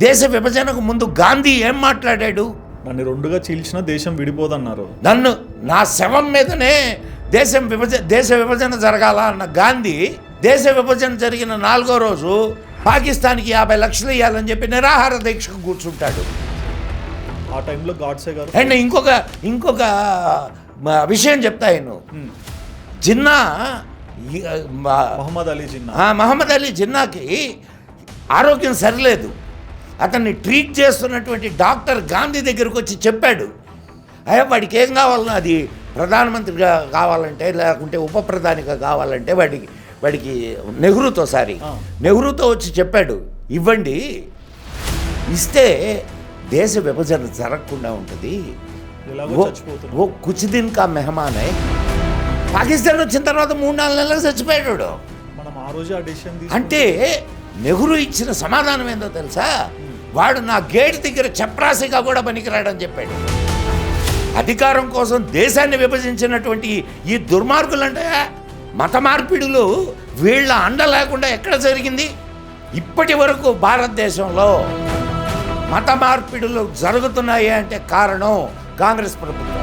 దేశ విభజనకు ముందు గాంధీ ఏం మాట్లాడాడు? నన్ను రెండుగా చీల్చిన దేశం విడిపోదన్నారు. నా శవం మీదనే దేశ విభజన జరగాల అన్న గాంధీ దేశ విభజన జరిగిన 4వ రోజు పాకిస్తాన్కి 50 లక్షలు ఇవ్వాలని చెప్పి నిరాహార దీక్షకు కూర్చుంటాడు. ఆ టైంలో గాడ్సే గారు. అండ్ ఇంకొక విషయం చెప్తాను. జిన్నా మహమ్మద్ అలీ జిన్నాకి ఆరోగ్యం సరిలేదు. అతన్ని ట్రీట్ చేస్తున్నటువంటి డాక్టర్ గాంధీ దగ్గరకు వచ్చి చెప్పాడు, అయ్యా వాడికి ఏం కావాలన్నా అది ప్రధానమంత్రిగా కావాలంటే లేకుంటే ఉప ప్రధానిగా కావాలంటే వాడికి నెహ్రూతో వచ్చి చెప్పాడు, ఇవ్వండి, ఇస్తే దేశ విభజన జరగకుండా ఉంటుంది. ఓ కుచ్ దిన్ కా మెహమాన్ పాకిస్తాన్ వచ్చిన తర్వాత 3-4 నెలలకు చచ్చిపోయాడు. అంటే నెహ్రూ ఇచ్చిన సమాధానం ఏందో తెలుసా? వాడు నా గేట్ దగ్గర చప్రాసిగా కూడా పనికిరాడని చెప్పాడు. అధికారం కోసం దేశాన్ని విభజించినటువంటి ఈ దుర్మార్గులంటే మత మార్పిడులు వీళ్ళ అండ లేకుండా ఎక్కడ జరిగింది? ఇప్పటి వరకు భారతదేశంలో మత మార్పిడులు జరుగుతున్నాయి అంటే కారణం కాంగ్రెస్ ప్రభుత్వం.